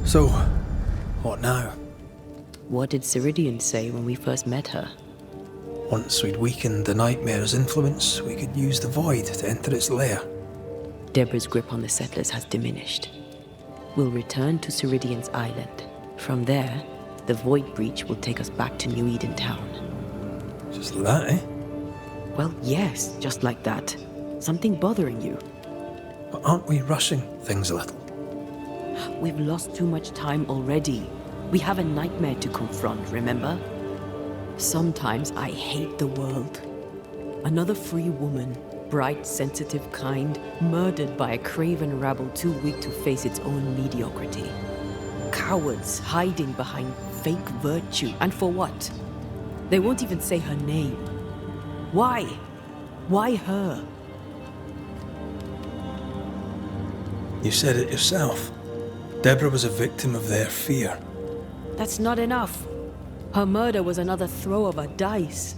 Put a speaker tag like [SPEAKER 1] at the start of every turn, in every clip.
[SPEAKER 1] So, what now?
[SPEAKER 2] What did Ceridian say when we first met her?
[SPEAKER 1] Once we'd weakened the Nightmare's influence, we could use the void to enter its lair.
[SPEAKER 2] Deborah's grip on the settlers has diminished. We'll return to Ceridian's island. From there, the void breach will take us back to New Eden Town.
[SPEAKER 1] Just like that, eh?
[SPEAKER 2] Well, yes, just like that. Something bothering you.
[SPEAKER 1] But aren't we rushing things a little?
[SPEAKER 2] We've lost too much time already. We have a nightmare to confront, remember? Sometimes I hate the world. Another free woman, bright, sensitive, kind, murdered by a craven rabble too weak to face its own mediocrity. Cowards hiding behind fake virtue. And for what? They won't even say her name. Why? Why her?
[SPEAKER 1] You said it yourself. Deborah was a victim of their fear.
[SPEAKER 2] That's not enough. Her murder was another throw of a dice.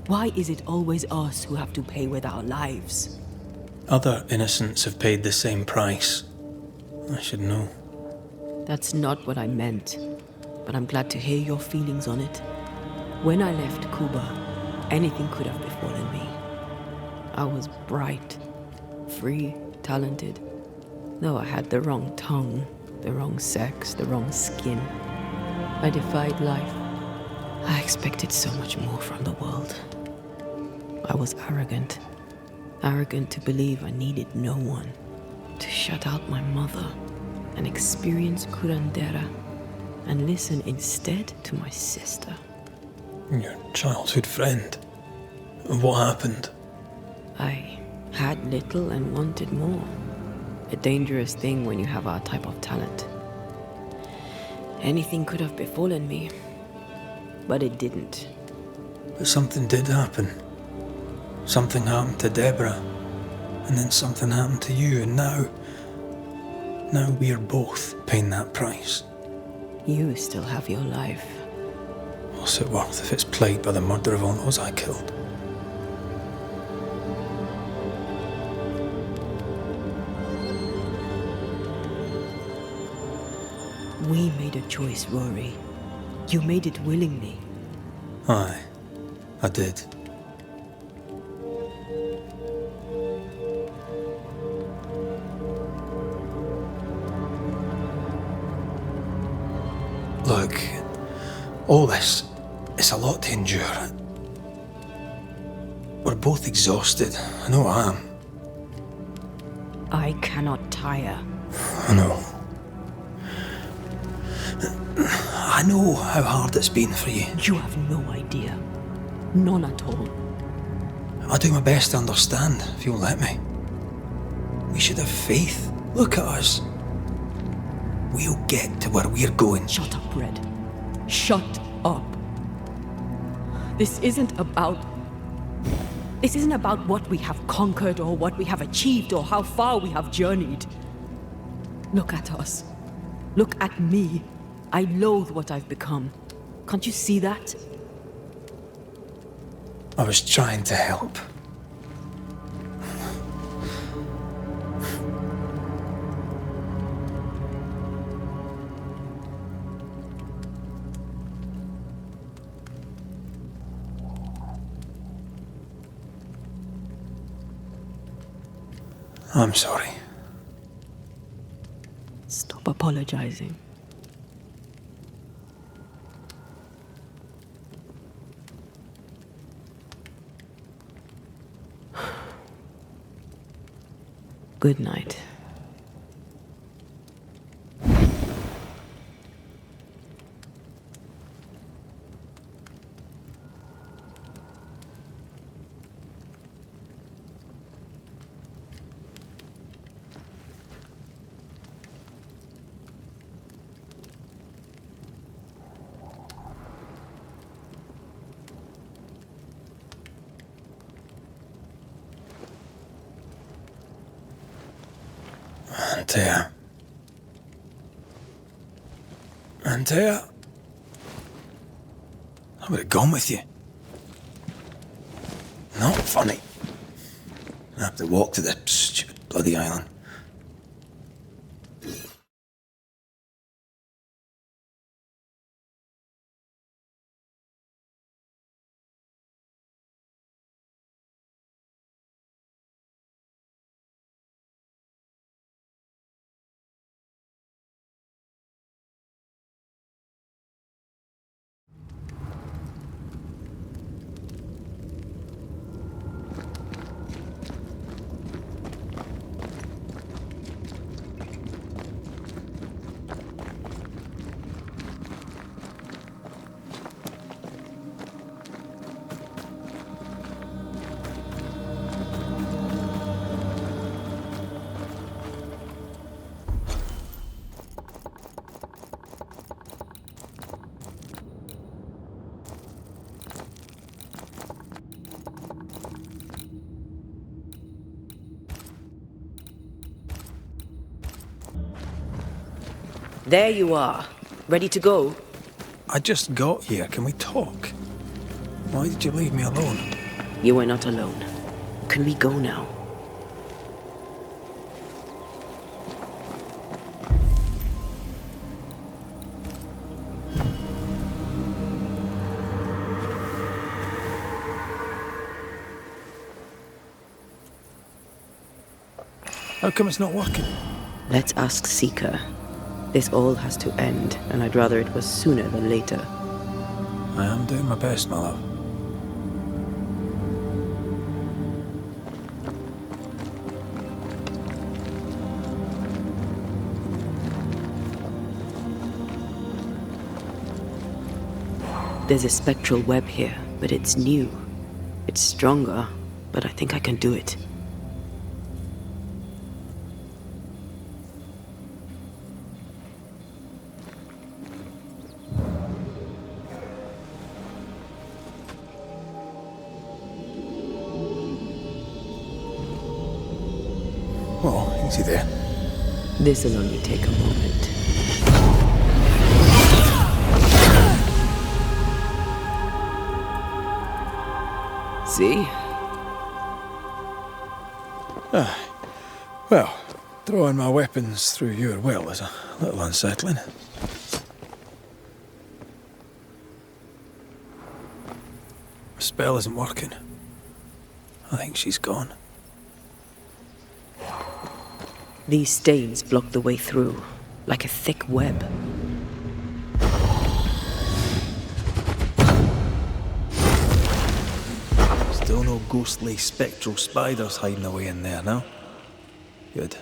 [SPEAKER 2] Why is it always us who have to pay with our lives?
[SPEAKER 1] Other innocents have paid the same price. I should know.
[SPEAKER 2] That's not what I meant, but I'm glad to hear your feelings on it. When I left Cuba, anything could have befallen me. I was bright, free, talented, though I had the wrong tongue, the wrong sex, the wrong skin. I defied life. I expected so much more from the world. I was arrogant. Arrogant to believe I needed no one. To shut out my mother and experience curandera and listen instead to my sister.
[SPEAKER 1] Your childhood friend. What happened?
[SPEAKER 2] I had little and wanted more. A dangerous thing when you have our type of talent. Anything could have befallen me, but it didn't.
[SPEAKER 1] But something did happen. Something happened to Deborah, and then something happened to you, and now we're both paying that price.
[SPEAKER 2] You still have your life.
[SPEAKER 1] What's it worth if it's plagued by the murder of all those I killed?
[SPEAKER 2] We made a choice, Rory. You made it willingly.
[SPEAKER 1] Aye, I did. Look, all this, it's a lot to endure. We're both exhausted. I know I am.
[SPEAKER 2] I cannot tire.
[SPEAKER 1] I know. I know how hard it's been for you.
[SPEAKER 2] You have no idea. None at all.
[SPEAKER 1] I'll do my best to understand, if you'll let me. We should have faith. Look at us. We'll get to where we're going.
[SPEAKER 2] Shut up, Red. Shut up. This isn't about what we have conquered or what we have achieved or how far we have journeyed. Look at us. Look at me. I loathe what I've become. Can't you see that?
[SPEAKER 1] I was trying to help. I'm sorry.
[SPEAKER 2] Stop apologizing. Good night.
[SPEAKER 1] Antea. I would have gone with you. Not funny. I have to walk to the stupid bloody island.
[SPEAKER 2] There you are. Ready to go?
[SPEAKER 1] I just got here. Can we talk? Why did you leave me alone?
[SPEAKER 2] You were not alone. Can we go now?
[SPEAKER 1] How come it's not working?
[SPEAKER 2] Let's ask Seeker. This all has to end, and I'd rather it was sooner than later.
[SPEAKER 1] I am doing my best, my love.
[SPEAKER 2] There's a spectral web here, but it's new. It's stronger, but I think I can do it.
[SPEAKER 1] Oh, easy there.
[SPEAKER 2] This'll only take a moment. See?
[SPEAKER 1] Well, throwing my weapons through your will is a little unsettling. The spell isn't working. I think she's gone.
[SPEAKER 2] These stains block the way through, like a thick web.
[SPEAKER 1] Still no ghostly spectral spiders hiding away in there, no? Good.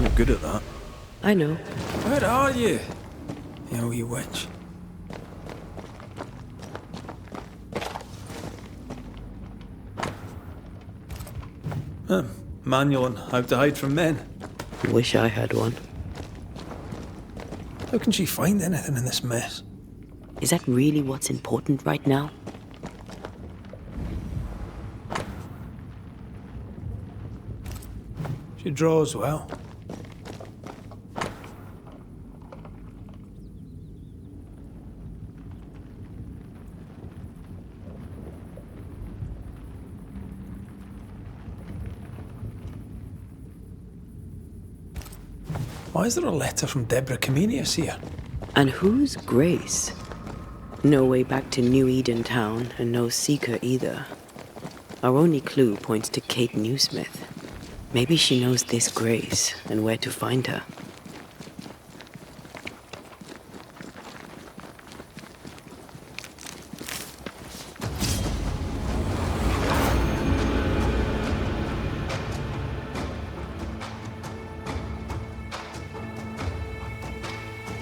[SPEAKER 1] You're good at that.
[SPEAKER 2] I know.
[SPEAKER 1] Where are you? You wee witch. Manual on how to hide from men.
[SPEAKER 2] Wish I had one.
[SPEAKER 1] How can she find anything in this mess?
[SPEAKER 2] Is that really what's important right now?
[SPEAKER 1] She draws well. Why is there a letter from Deborah Comenius here?
[SPEAKER 2] And who's Grace? No way back to New Eden Town, and no Seeker either. Our only clue points to Kate Newsmith. Maybe she knows this Grace, and where to find her.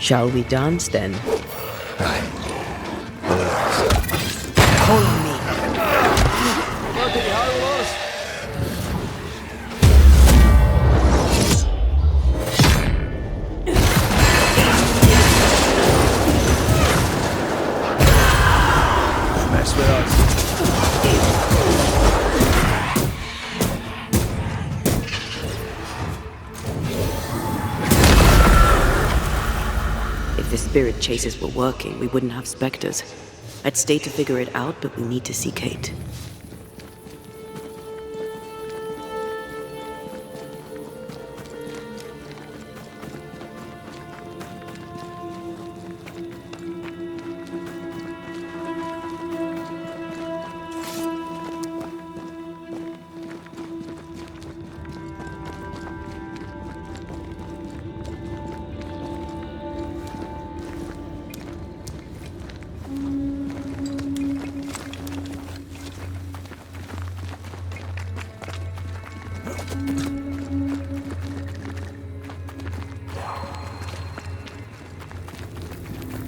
[SPEAKER 2] Shall we dance then?
[SPEAKER 1] Aye.
[SPEAKER 2] Follow me.
[SPEAKER 1] Mess with us.
[SPEAKER 2] If the spirit chases were working, we wouldn't have specters. I'd stay to figure it out, but we need to see Kate.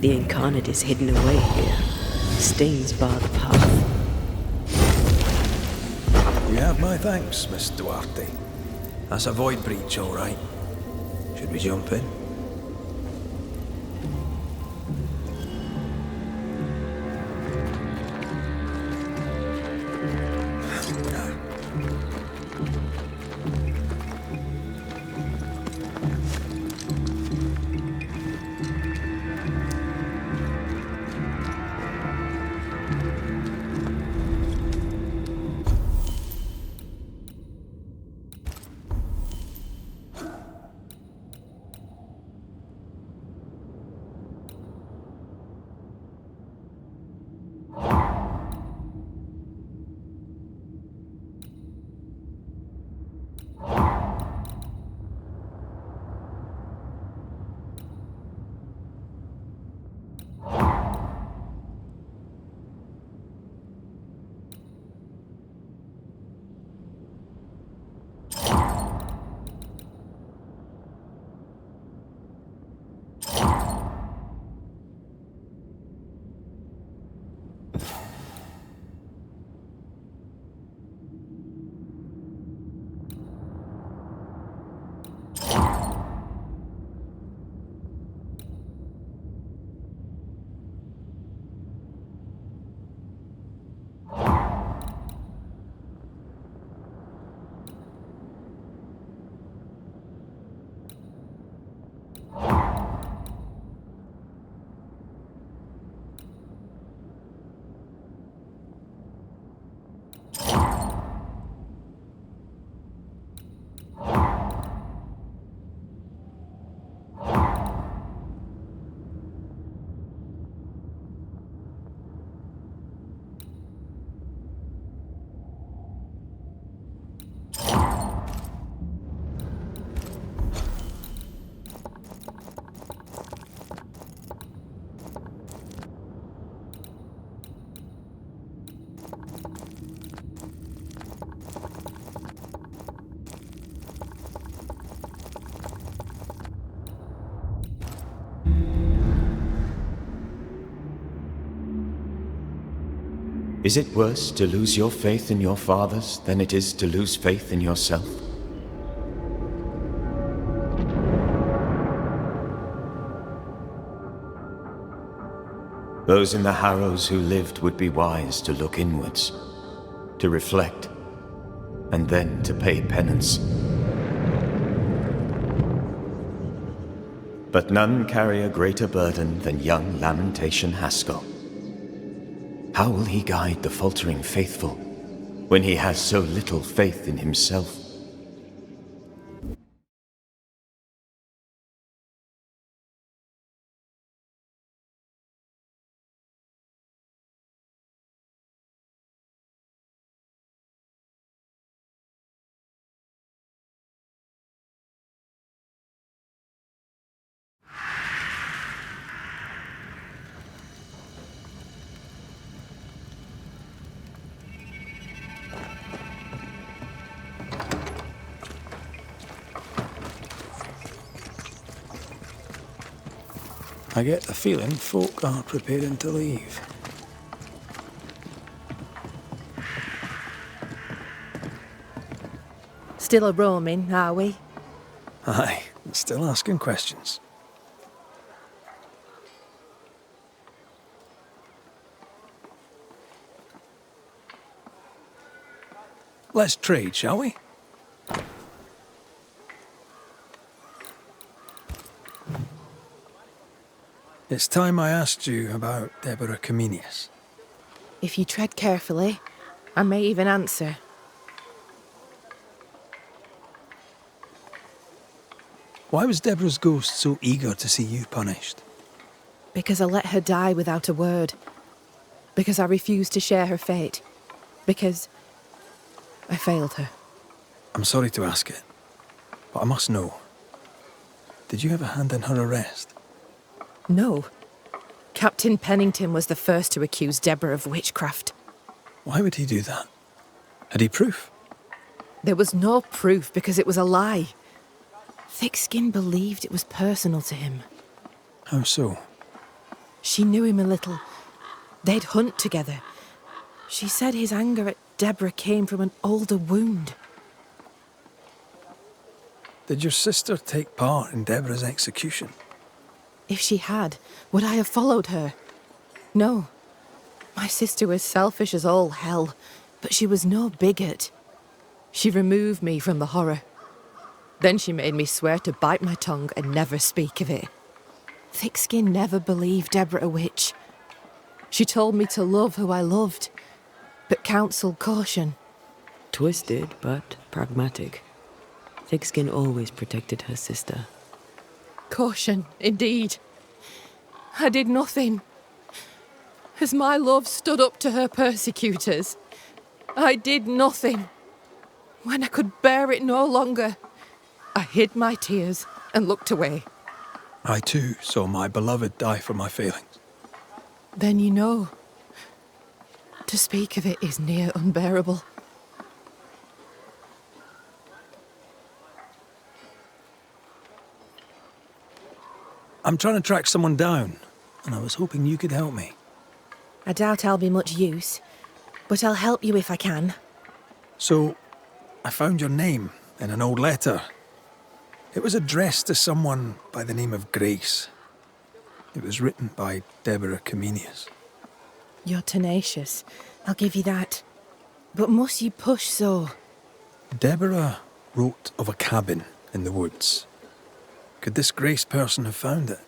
[SPEAKER 2] The incarnate is hidden away here. Stains bar the path.
[SPEAKER 1] You have my thanks, Miss Duarte. That's a void breach, all right. Should we jump in?
[SPEAKER 3] Is it worse to lose your faith in your fathers than it is to lose faith in yourself? Those in the Harrows who lived would be wise to look inwards, to reflect, and then to pay penance. But none carry a greater burden than young Lamentation Haskell. How will he guide the faltering faithful when he has so little faith in himself?
[SPEAKER 1] I get the feeling folk are preparing to leave.
[SPEAKER 4] Still a roaming, are we?
[SPEAKER 1] Aye, still asking questions. Let's trade, shall we? It's time I asked you about Deborah Comenius.
[SPEAKER 4] If you tread carefully, I may even answer.
[SPEAKER 1] Why was Deborah's ghost so eager to see you punished?
[SPEAKER 4] Because I let her die without a word. Because I refused to share her fate. Because I failed her.
[SPEAKER 1] I'm sorry to ask it, but I must know. Did you have a hand in her arrest?
[SPEAKER 4] No. Captain Pennington was the first to accuse Deborah of witchcraft.
[SPEAKER 1] Why would he do that? Had he proof?
[SPEAKER 4] There was no proof because it was a lie. Thickskin believed it was personal to him.
[SPEAKER 1] How so?
[SPEAKER 4] She knew him a little. They'd hunt together. She said his anger at Deborah came from an older wound.
[SPEAKER 1] Did your sister take part in Deborah's execution?
[SPEAKER 4] If she had, would I have followed her? No. My sister was selfish as all hell, but she was no bigot. She removed me from the horror. Then she made me swear to bite my tongue and never speak of it. Thickskin never believed Deborah a witch. She told me to love who I loved, but counselled caution.
[SPEAKER 2] Twisted, but pragmatic. Thickskin always protected her sister.
[SPEAKER 4] Caution, indeed. I did nothing. As my love stood up to her persecutors, I did nothing. When I could bear it no longer, I hid my tears and looked away.
[SPEAKER 1] I too saw my beloved die for my failings.
[SPEAKER 4] Then you know. To speak of it is near unbearable.
[SPEAKER 1] I'm trying to track someone down, and I was hoping you could help me.
[SPEAKER 4] I doubt I'll be much use, but I'll help you if I can.
[SPEAKER 1] So, I found your name in an old letter. It was addressed to someone by the name of Grace. It was written by Deborah Comenius.
[SPEAKER 4] You're tenacious, I'll give you that. But must you push so?
[SPEAKER 1] Deborah wrote of a cabin in the woods. Could this Grace person have found it?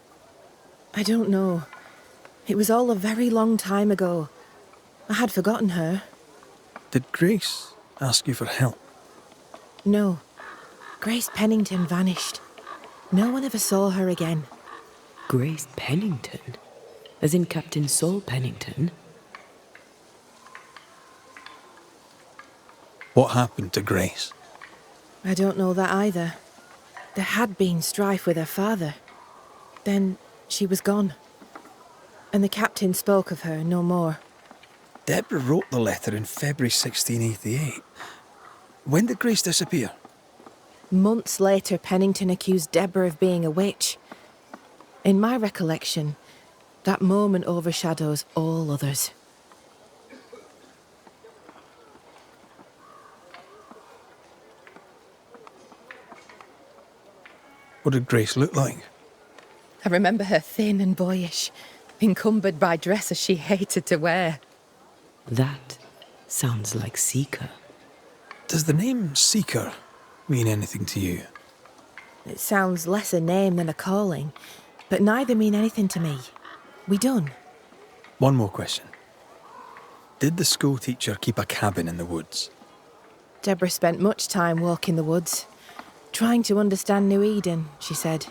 [SPEAKER 4] I don't know. It was all a very long time ago. I had forgotten her.
[SPEAKER 1] Did Grace ask you for help?
[SPEAKER 4] No. Grace Pennington vanished. No one ever saw her again.
[SPEAKER 2] Grace Pennington? As in Captain Saul Pennington?
[SPEAKER 1] What happened to Grace?
[SPEAKER 4] I don't know that either. There had been strife with her father. Then she was gone. And the captain spoke of her no more.
[SPEAKER 1] Deborah wrote the letter in February 1688. When did Grace disappear?
[SPEAKER 4] Months later, Pennington accused Deborah of being a witch. In my recollection, that moment overshadows all others.
[SPEAKER 1] What did Grace look like?
[SPEAKER 4] I remember her thin and boyish, encumbered by dresses she hated to wear.
[SPEAKER 2] That sounds like Seeker.
[SPEAKER 1] Does the name Seeker mean anything to you?
[SPEAKER 4] It sounds less a name than a calling, but neither mean anything to me. We done?
[SPEAKER 1] One more question. Did the school teacher keep a cabin in the woods?
[SPEAKER 4] Deborah spent much time walking the woods, trying to understand New Eden, she said.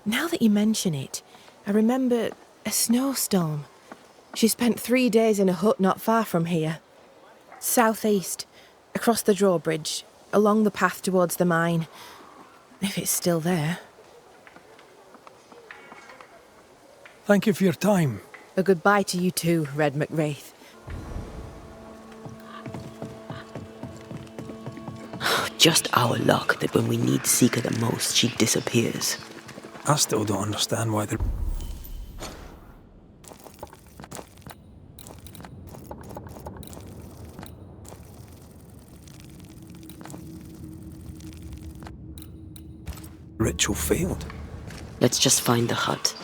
[SPEAKER 4] Now that you mention it, I remember a snowstorm. She spent 3 days in a hut not far from here. Southeast, across the drawbridge, along the path towards the mine. If it's still there.
[SPEAKER 1] Thank you for your time.
[SPEAKER 4] A goodbye to you too, Red McWraith.
[SPEAKER 2] Just our luck that when we need Seeker the most, she disappears.
[SPEAKER 1] I still don't understand why they're... Ritual failed.
[SPEAKER 2] Let's just find the hut.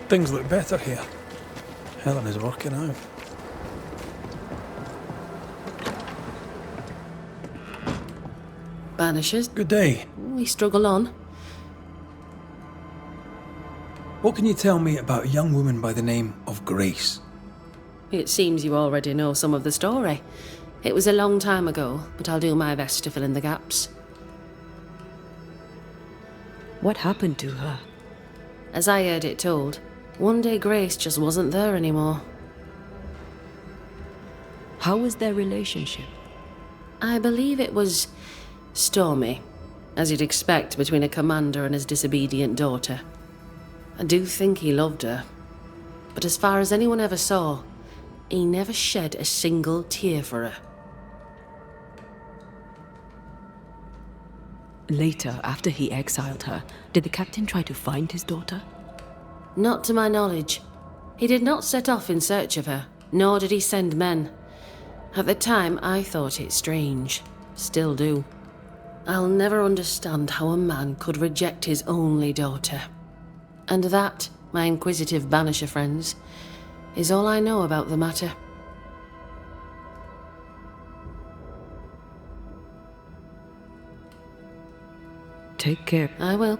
[SPEAKER 1] Things look better here. Helen is working out.
[SPEAKER 2] Banishers,
[SPEAKER 1] Good day.
[SPEAKER 2] we struggle on.
[SPEAKER 1] What can you tell me about a young woman by the name of Grace?
[SPEAKER 5] It seems you already know some of the story. It was a long time ago, but I'll do my best to fill in the gaps.
[SPEAKER 2] What happened to her?
[SPEAKER 5] As I heard it told, one day Grace just wasn't there anymore.
[SPEAKER 2] How was their relationship?
[SPEAKER 5] I believe it was stormy, as you'd expect between a commander and his disobedient daughter. I do think he loved her, but as far as anyone ever saw, he never shed a single tear for her.
[SPEAKER 2] Later, after he exiled her, did the captain try to find his daughter?
[SPEAKER 5] Not to my knowledge. He did not set off in search of her, nor did he send men. At the time, I thought it strange. Still do. I'll never understand how a man could reject his only daughter. And that, my inquisitive Banisher friends, is all I know about the matter.
[SPEAKER 2] Take care.
[SPEAKER 5] I will.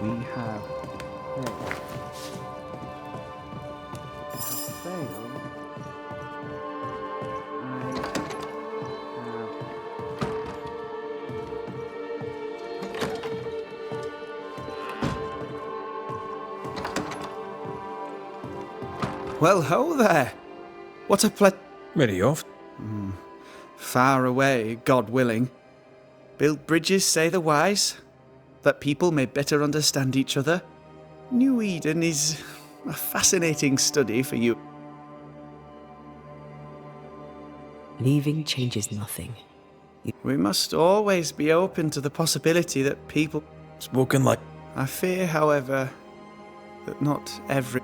[SPEAKER 6] We have failed.
[SPEAKER 7] Well, ho there! What a
[SPEAKER 1] Where are you off?
[SPEAKER 7] Far away, God willing. Build bridges, say the wise, that people may better understand each other. New Eden is a fascinating study for you.
[SPEAKER 2] Leaving changes nothing.
[SPEAKER 7] We must always be open to the possibility that people...
[SPEAKER 1] Spoken like...
[SPEAKER 7] I fear, however, that not every...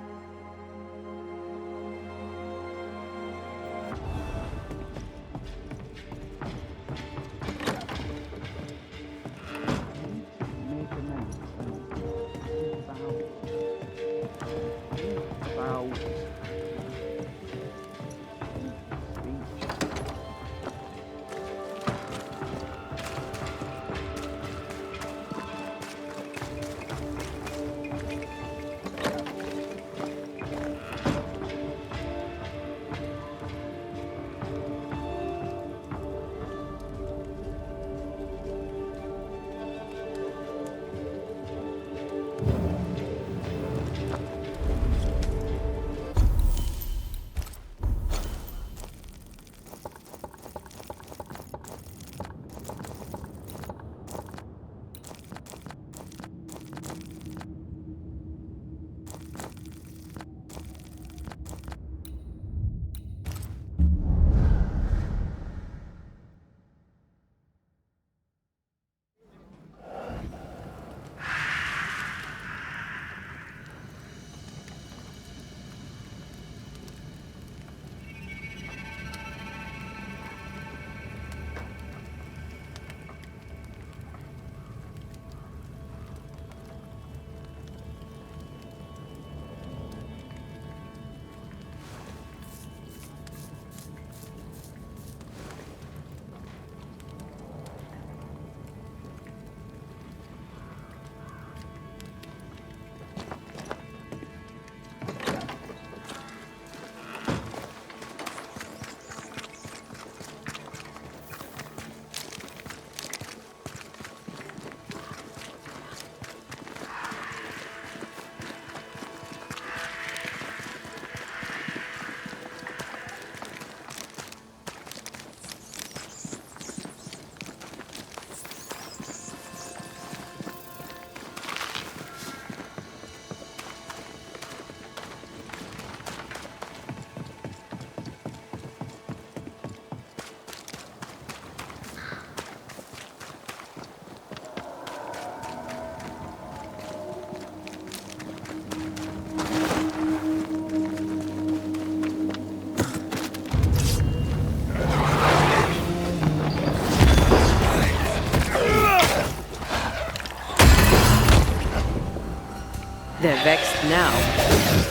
[SPEAKER 2] They're vexed now,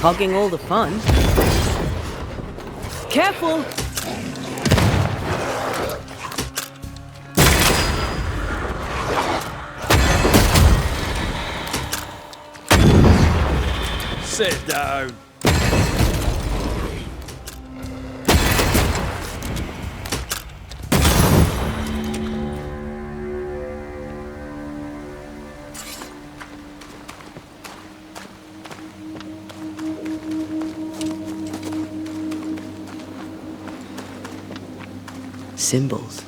[SPEAKER 2] hogging all the fun. Careful!
[SPEAKER 1] Sit down.
[SPEAKER 2] Symbols.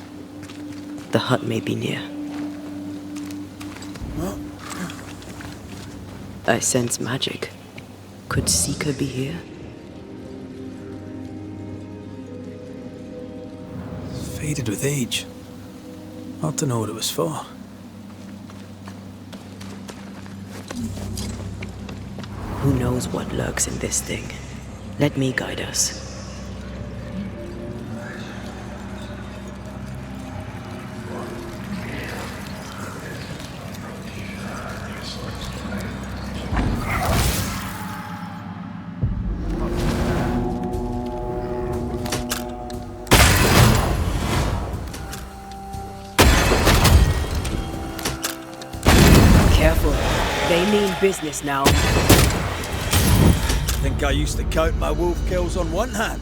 [SPEAKER 2] The hut may be near. I sense magic. Could Seeker be here?
[SPEAKER 1] It's faded with age. Hard to know what it was for.
[SPEAKER 2] Who knows what lurks in this thing? Let me guide us.
[SPEAKER 6] Careful. They mean business now.
[SPEAKER 1] Think I used to count my wolf kills on one hand.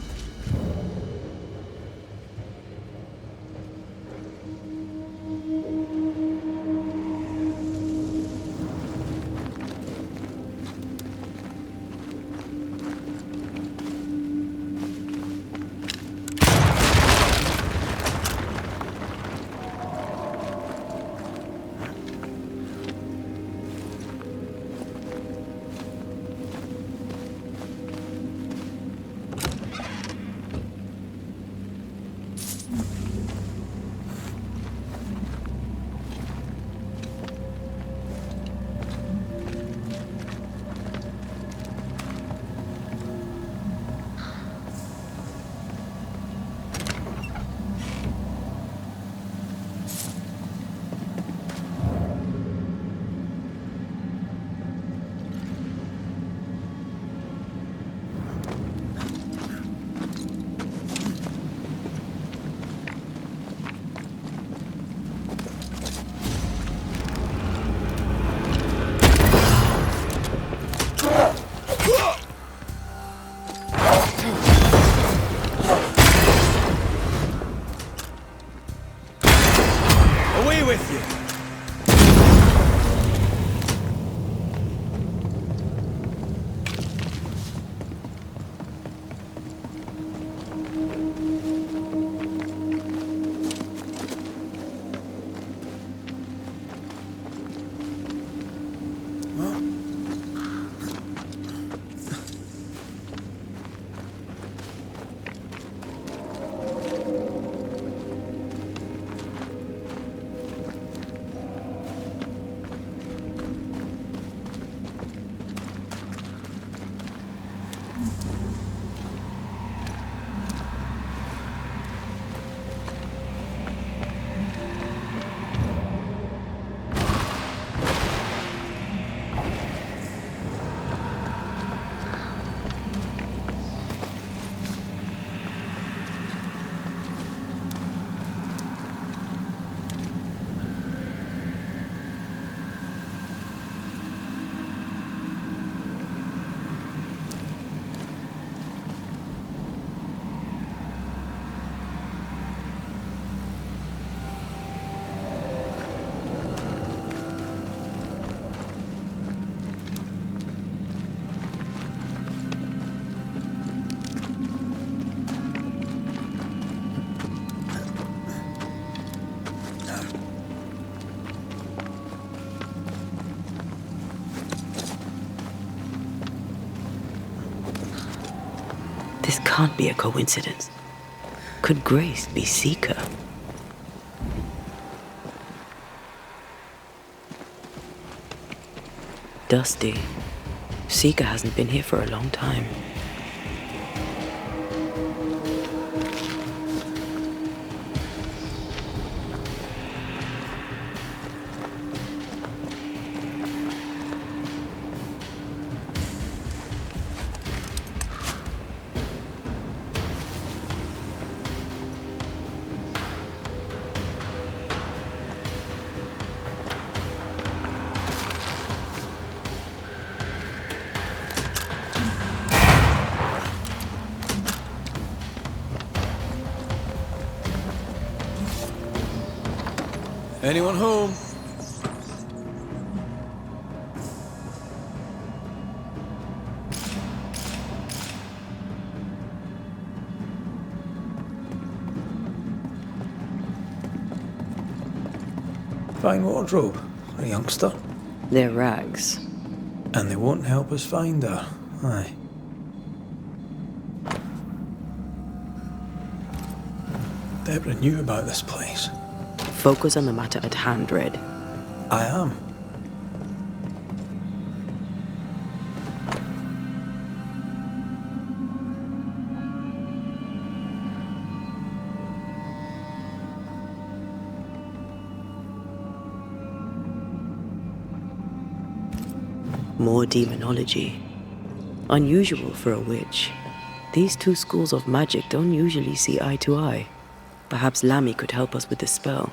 [SPEAKER 1] Away with you!
[SPEAKER 2] This can't be a coincidence. Could Grace be Seeker? Dusty. Seeker hasn't been here for a long time.
[SPEAKER 1] Anyone home? fine wardrobe for a youngster.
[SPEAKER 2] They're rags.
[SPEAKER 1] And they won't help us find her. Aye. Deborah knew about this place.
[SPEAKER 2] Focus on the matter at hand, Red.
[SPEAKER 1] I am.
[SPEAKER 2] More demonology. Unusual for a witch. These two schools of magic don't usually see eye to eye. Perhaps Lammy could help us with the spell.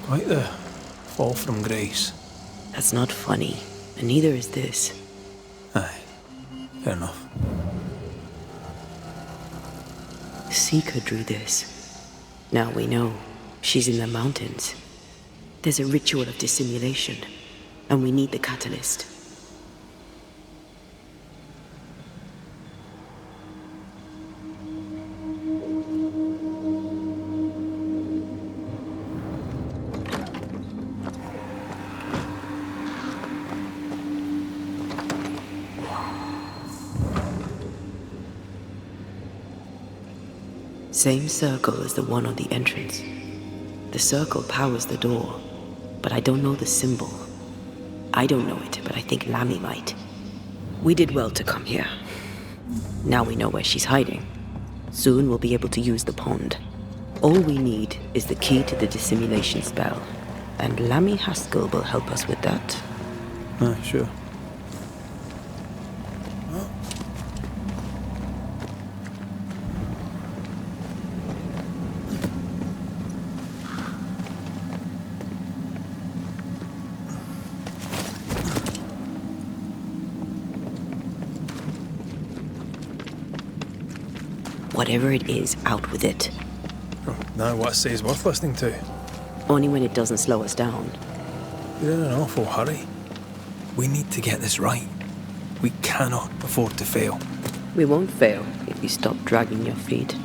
[SPEAKER 1] Quite the fall from grace.
[SPEAKER 2] That's not funny, and neither is this.
[SPEAKER 1] Aye, fair enough.
[SPEAKER 2] Seeker drew this. Now we know. She's in the mountains. There's a ritual of dissimulation, and we need the catalyst. Same circle as the one on the entrance. The circle powers the door, but I don't know the symbol. I don't know it, but I think Lammy might. We did well to come here. Now we know where she's hiding. Soon we'll be able to use the pond. All we need is the key to the dissimulation spell, and Lammy Haskell will help us with that.
[SPEAKER 1] Aye, sure.
[SPEAKER 2] Whatever it is, out with it.
[SPEAKER 1] Oh, now what I say is worth listening to.
[SPEAKER 2] Only when it doesn't slow us down.
[SPEAKER 1] You're in an awful hurry. We need to get this right. We cannot afford to fail.
[SPEAKER 2] We won't fail if you stop dragging your feet.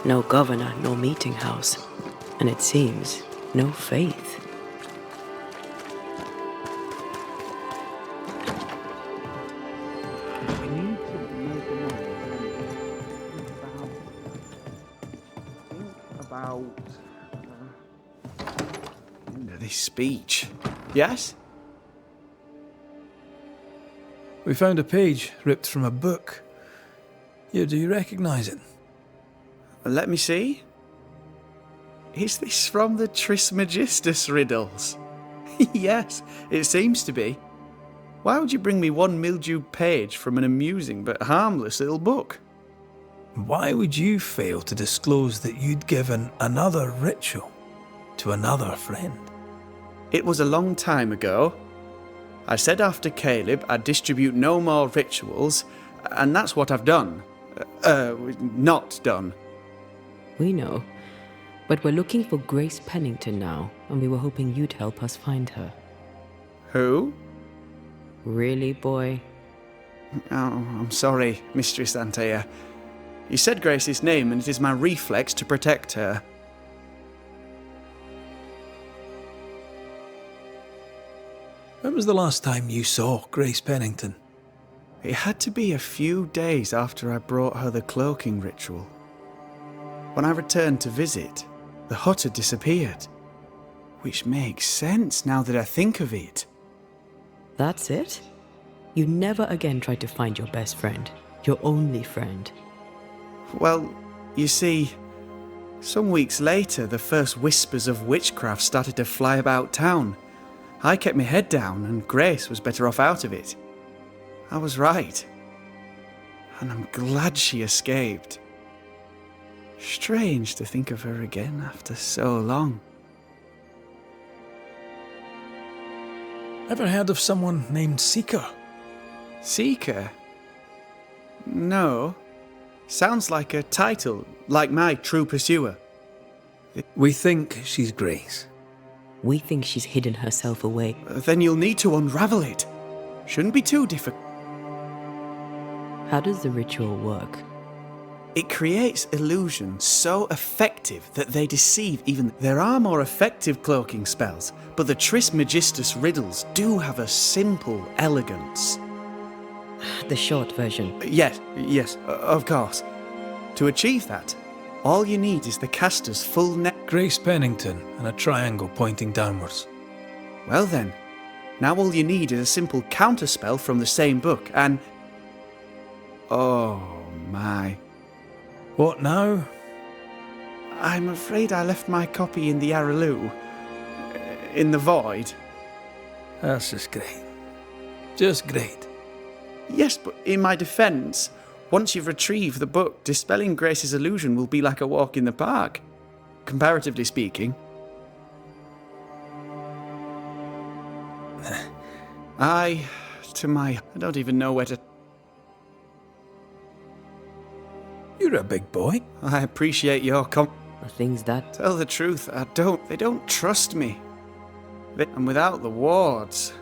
[SPEAKER 2] No governor, no meeting house. And it seems, no faith.
[SPEAKER 7] End of this speech. Yes?
[SPEAKER 1] We found a page ripped from a book. Yeah, do you recognize it?
[SPEAKER 7] Let me see. Is this from the Trismegistus riddles? Yes, it seems to be. Why would you bring me one mildewed page from an amusing but harmless little book?
[SPEAKER 1] Why would you fail to disclose that you'd given another ritual to another friend?
[SPEAKER 7] It was a long time ago. I said after Caleb I'd distribute no more rituals, and that's what I've done. Not done.
[SPEAKER 2] We know. But we're looking for Grace Pennington now, and we were hoping you'd help us find her.
[SPEAKER 7] Who?
[SPEAKER 2] Really, boy?
[SPEAKER 7] Oh, I'm sorry, Mistress Antea. You said Grace's name, and it is my reflex to protect her.
[SPEAKER 1] When was the last time you saw Grace Pennington?
[SPEAKER 7] It had to be a few days after I brought her the cloaking ritual. When I returned to visit, the hut had disappeared. Which makes sense now that I think of it.
[SPEAKER 2] That's it? You never again tried to find your best friend, your only friend.
[SPEAKER 7] Well, you see, some weeks later, the first whispers of witchcraft started to fly about town. I kept my head down, and Grace was better off out of it. I was right. And I'm glad she escaped. Strange to think of her again after so long.
[SPEAKER 1] Ever heard of someone named Seeker?
[SPEAKER 7] Seeker? No. Sounds like a title, like my True Pursuer.
[SPEAKER 1] We think she's Grace.
[SPEAKER 2] We think she's hidden herself away.
[SPEAKER 7] Then you'll need to unravel it. Shouldn't be too difficult.
[SPEAKER 2] How does the ritual work?
[SPEAKER 7] It creates illusions so effective that they deceive even... There are more effective cloaking spells, but the Trismegistus riddles do have a simple elegance.
[SPEAKER 2] The short version.
[SPEAKER 7] Yes, of course. To achieve that, all you need is the caster's full net...
[SPEAKER 1] Grace Pennington and a triangle pointing downwards.
[SPEAKER 7] Well then, now all you need is a simple counterspell from the same book, and... Oh my...
[SPEAKER 1] What now?
[SPEAKER 7] I'm afraid I left my copy in the Araloo. In the void.
[SPEAKER 1] That's just great. Just great.
[SPEAKER 7] Yes, but in my defence, once you've retrieved the book, dispelling Grace's illusion will be like a walk in the park. Comparatively speaking. I don't even know where to...
[SPEAKER 1] You're a big boy.
[SPEAKER 7] I appreciate your
[SPEAKER 2] Are things that...
[SPEAKER 7] Tell the truth, they don't trust me. And without the wards...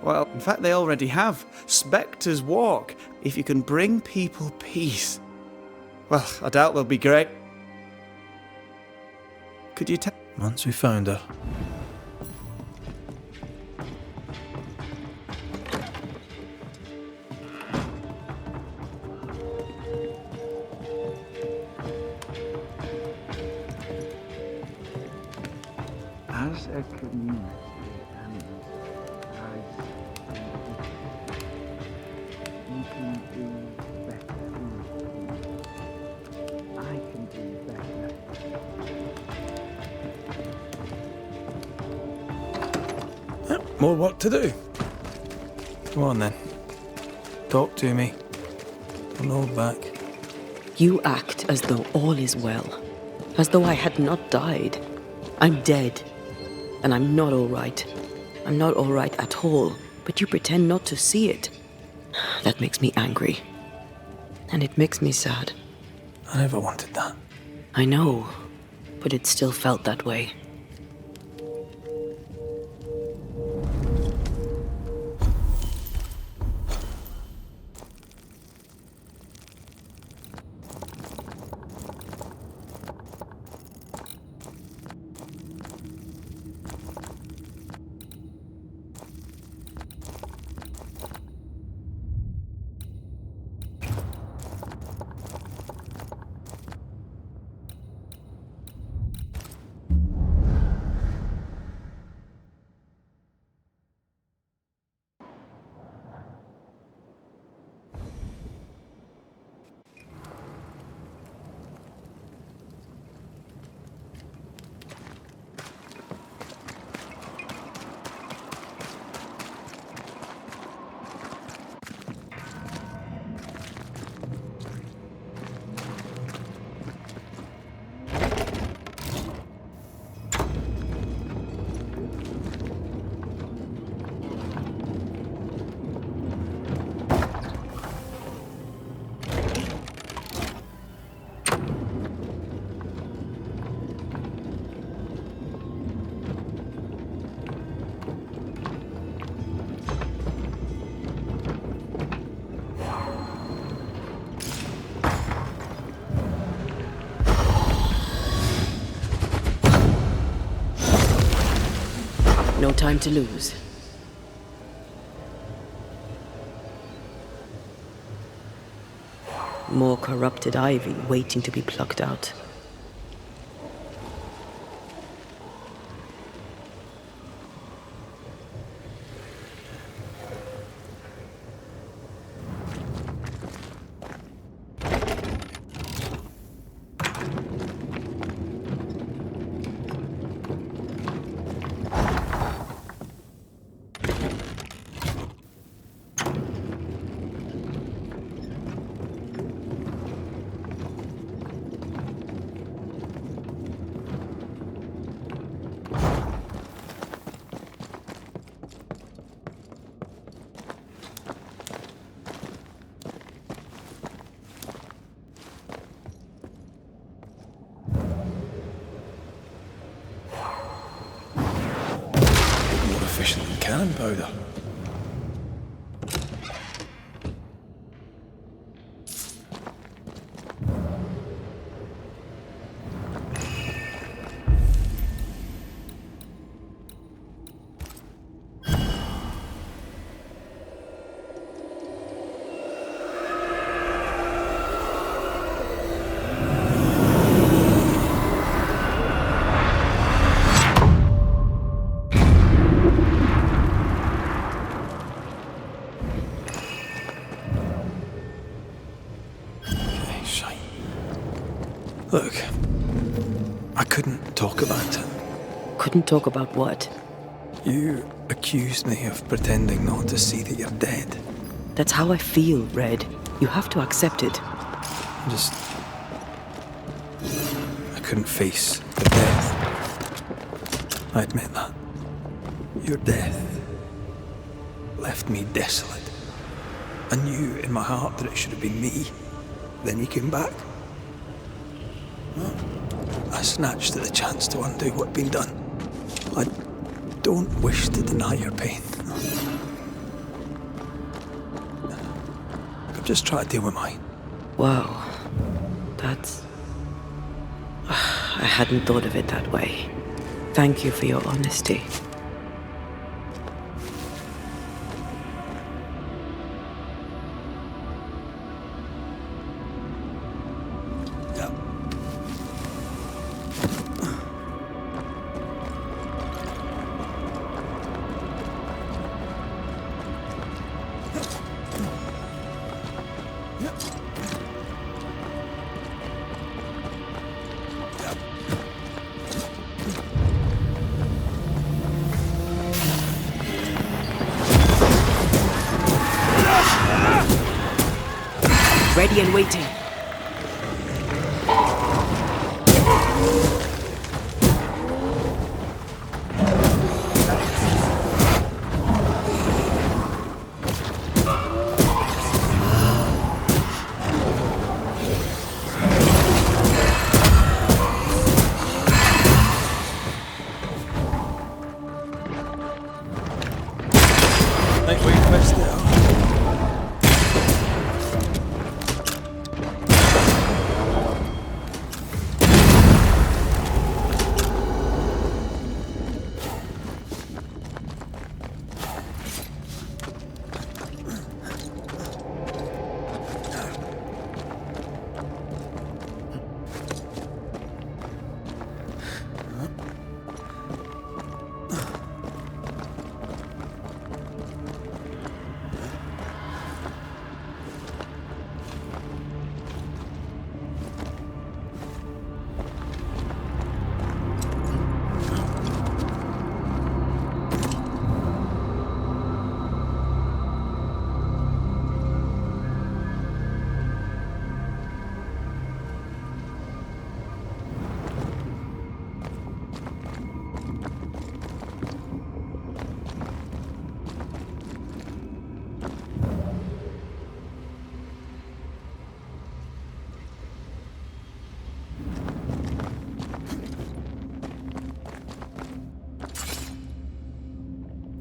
[SPEAKER 7] Well, in fact, they already have. Spectres walk. If you can bring people peace. Well, I doubt they'll be great. Could you tell...
[SPEAKER 1] Once we found her.
[SPEAKER 7] As a community and you can do better. I can do better.
[SPEAKER 1] More work to do. Come on then. Talk to me. Don't hold back.
[SPEAKER 2] You act as though all is well. As though I had not died. I'm dead. And I'm not all right. I'm not all right at all. But you pretend not to see it. That makes me angry. And it makes me sad.
[SPEAKER 1] I never wanted that.
[SPEAKER 2] I know. But it still felt that way. time to lose. More corrupted ivy waiting to be plucked out.
[SPEAKER 1] Efficient than cannon powder. Look, I couldn't talk about it.
[SPEAKER 2] Couldn't talk about what?
[SPEAKER 1] You accused me of pretending not to see that you're dead.
[SPEAKER 2] That's how I feel, Red. You have to accept it.
[SPEAKER 1] I couldn't face the death. I admit that. Your death left me desolate. I knew in my heart that it should have been me. Then you came back. I snatched at the chance to undo what'd been done. I don't wish to deny your pain. I've just tried to deal with mine.
[SPEAKER 2] Wow. That's... I hadn't thought of it that way. Thank you for your honesty. Ready and waiting.
[SPEAKER 1] Think we missed it.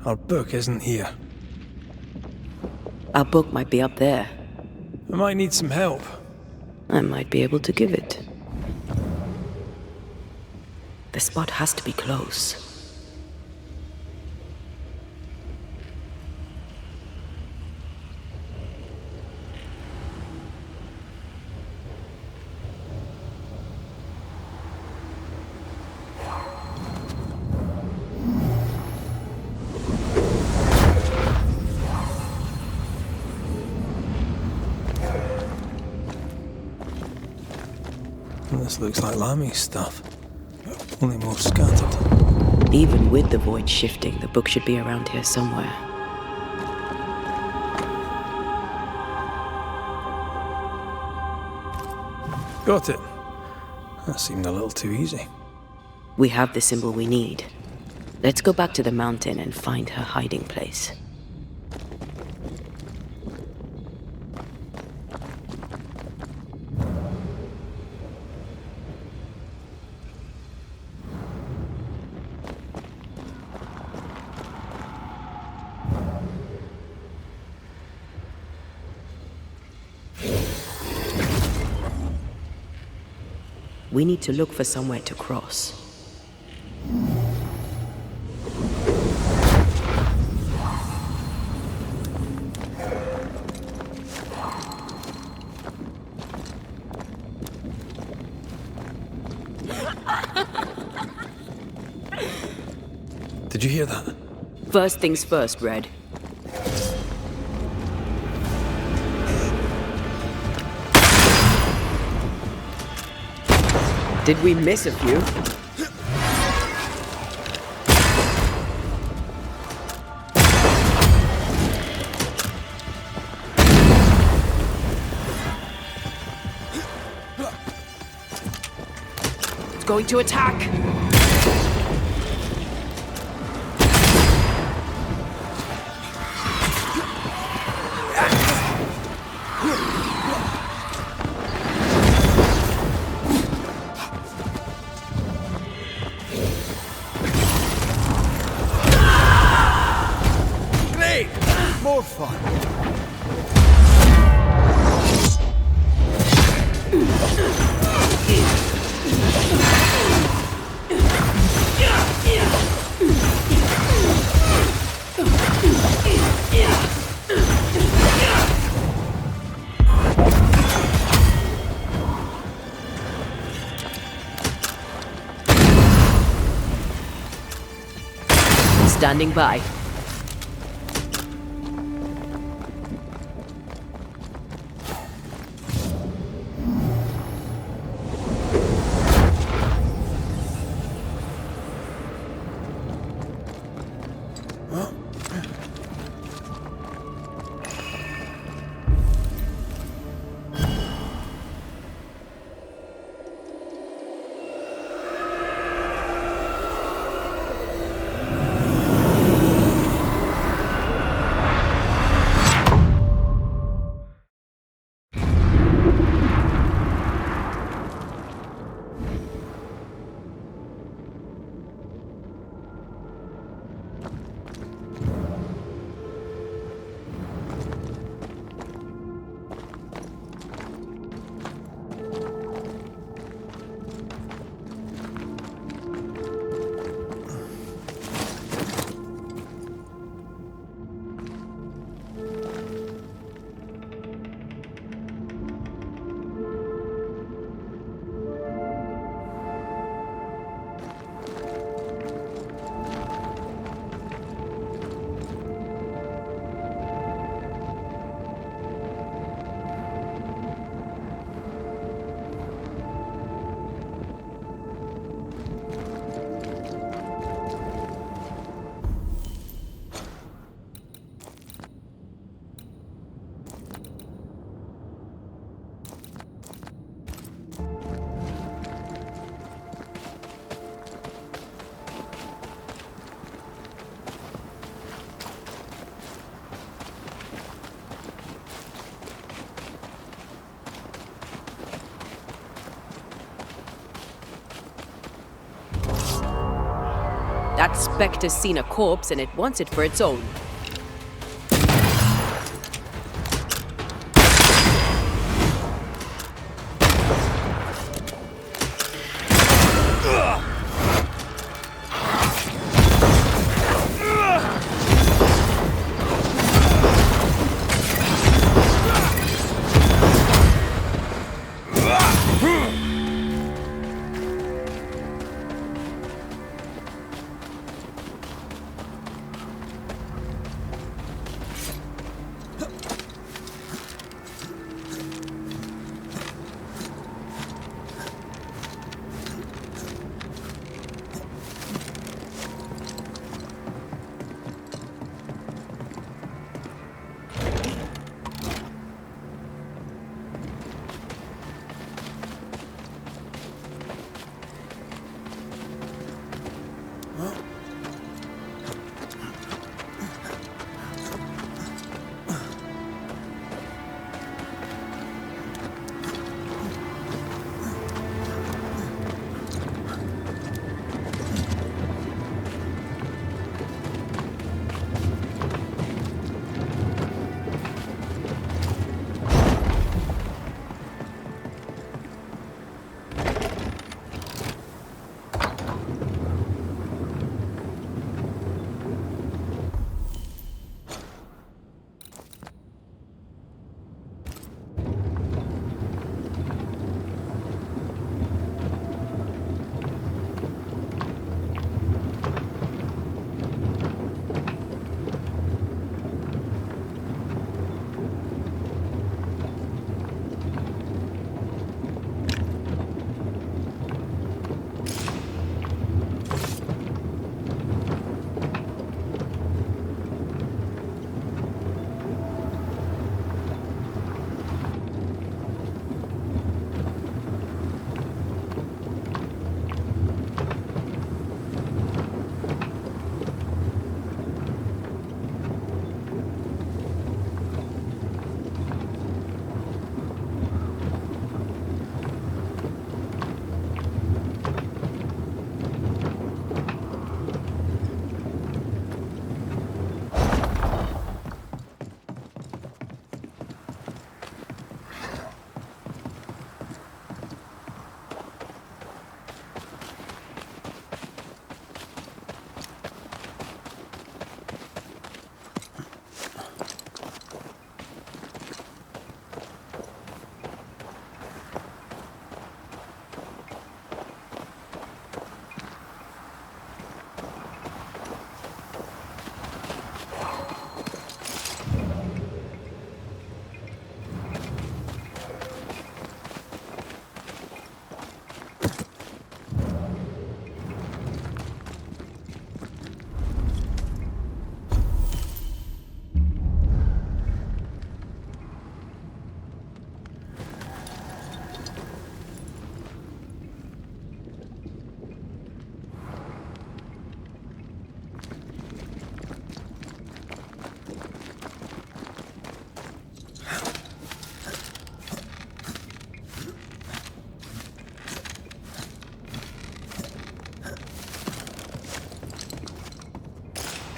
[SPEAKER 1] Our book isn't here.
[SPEAKER 2] Our book might be up there.
[SPEAKER 1] I might need some help.
[SPEAKER 2] I might be able to give it. The spot has to be close.
[SPEAKER 1] This looks like LAMMY'S stuff, only more scattered.
[SPEAKER 2] Even with the void shifting, the book should be around here somewhere.
[SPEAKER 1] Got it. That seemed a little too easy.
[SPEAKER 2] We have the symbol we need. Let's go back to the mountain and find her hiding place. We need to look for somewhere to cross.
[SPEAKER 1] Did you hear that?
[SPEAKER 2] First things first, Red. Did we miss a few? It's going to attack!
[SPEAKER 1] More fun.
[SPEAKER 2] Standing by. That specter's seen a corpse and it wants it for its own.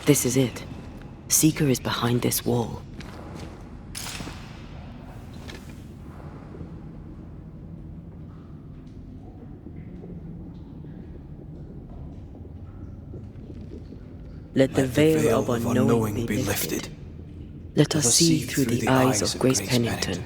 [SPEAKER 2] This is it. Seeker is behind this wall. Let the veil of unknowing be lifted. Let us see through the eyes of Grace Pennington.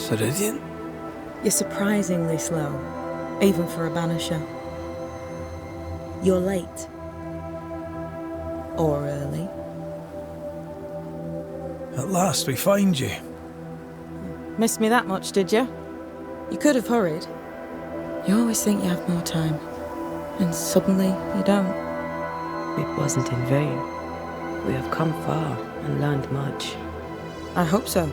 [SPEAKER 1] Ceridian?
[SPEAKER 8] You're surprisingly slow, even for a banisher. You're late. Or early.
[SPEAKER 1] At last we find you.
[SPEAKER 8] Missed me that much, did you? You could have hurried. You always think you have more time, and suddenly you don't.
[SPEAKER 2] It wasn't in vain. We have come far and learned much.
[SPEAKER 8] I hope so.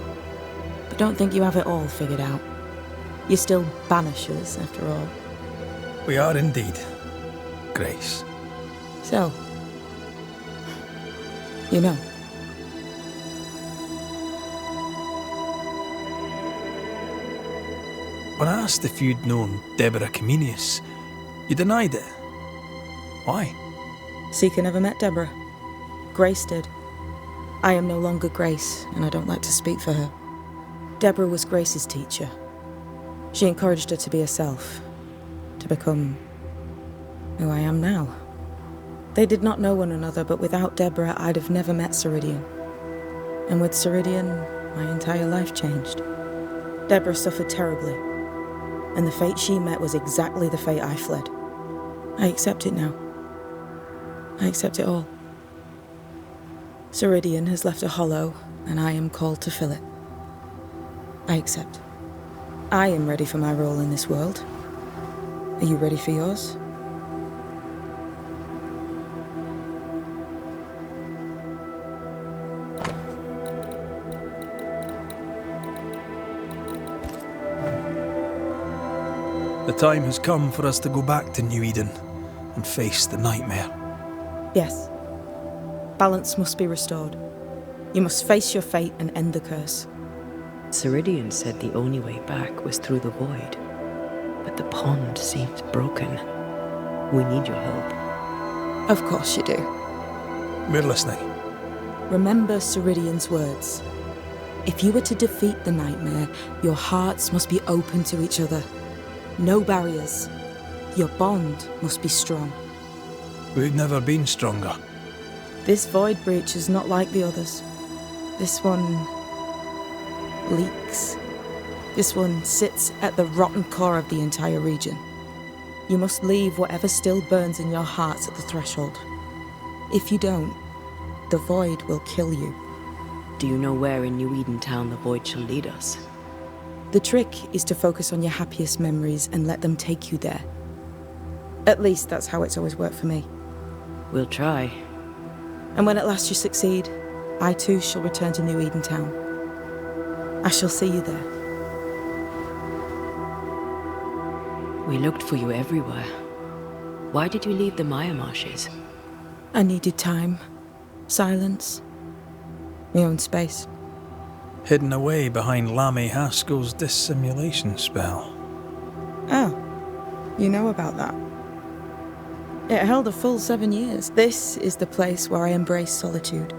[SPEAKER 8] But don't think you have it all figured out. You're still banishers, after all.
[SPEAKER 1] We are indeed, Grace.
[SPEAKER 8] So, you know.
[SPEAKER 1] When I asked if you'd known Deborah Comenius, you denied it. Why?
[SPEAKER 8] Seeker never met Deborah. Grace did. I am no longer Grace, and I don't like to speak for her. Deborah was Grace's teacher. She encouraged her to be herself, to become who I am now. They did not know one another, but without Deborah, I'd have never met Ceridian. And with Ceridian, my entire life changed. Deborah suffered terribly, and the fate she met was exactly the fate I fled. I accept it now. I accept it all. Ceridian has left a hollow, and I am called to fill it. I accept. I am ready for my role in this world. Are you ready for yours?
[SPEAKER 1] The time has come for us to go back to New Eden and face the nightmare.
[SPEAKER 8] Yes. Balance must be restored. You must face your fate and end the curse.
[SPEAKER 2] Ceridian said the only way back was through the void. But the pond seems broken. We need your help.
[SPEAKER 8] Of course you do.
[SPEAKER 1] We're listening.
[SPEAKER 8] Remember Ceridian's words. If you were to defeat the nightmare, your hearts must be open to each other. No barriers. Your bond must be strong.
[SPEAKER 1] We've never been stronger.
[SPEAKER 8] This void breach is not like the others. This one leaks. This one sits at the rotten core of the entire region. You must leave whatever still burns in your hearts at the threshold. If you don't, the void will kill you.
[SPEAKER 2] Do you know where in New Eden Town the void shall lead us?
[SPEAKER 8] The trick is to focus on your happiest memories and let them take you there. At least that's how it's always worked for me.
[SPEAKER 2] We'll try.
[SPEAKER 8] And when at last you succeed, I too shall return to New Eden Town. I shall see you there.
[SPEAKER 2] We looked for you everywhere. Why did you leave the Marshes?
[SPEAKER 8] I needed time, silence, my own space.
[SPEAKER 1] Hidden away behind Lammy Haskell's dissimulation spell.
[SPEAKER 8] Oh, you know about that. It held a full 7 years. This is the place where I embrace solitude.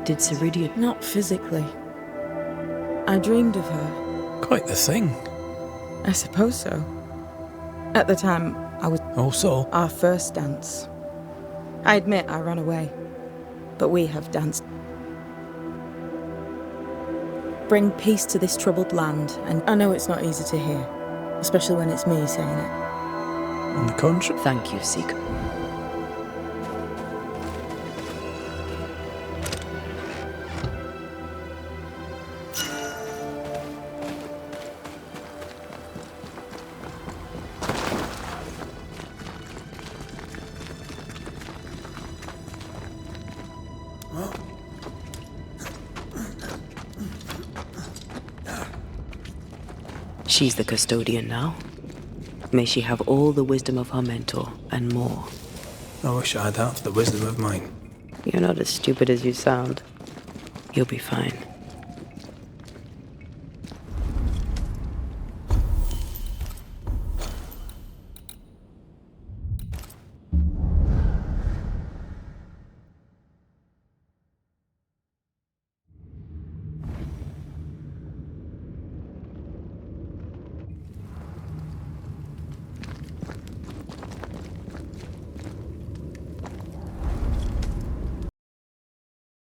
[SPEAKER 2] Did Ceridian?
[SPEAKER 8] Not physically. I dreamed of her.
[SPEAKER 1] Quite the thing.
[SPEAKER 8] I suppose so. At the time, I was
[SPEAKER 1] Also,
[SPEAKER 8] our first dance. I admit I ran away, but we have danced. Bring peace to this troubled land, and I know it's not easy to hear, especially when it's me saying it.
[SPEAKER 1] on the contrary,
[SPEAKER 2] Thank you, Seeker. She's the custodian now. May she have all the wisdom of her mentor, and more.
[SPEAKER 1] I wish I'd have the wisdom of mine.
[SPEAKER 2] You're not as stupid as you sound. You'll be fine.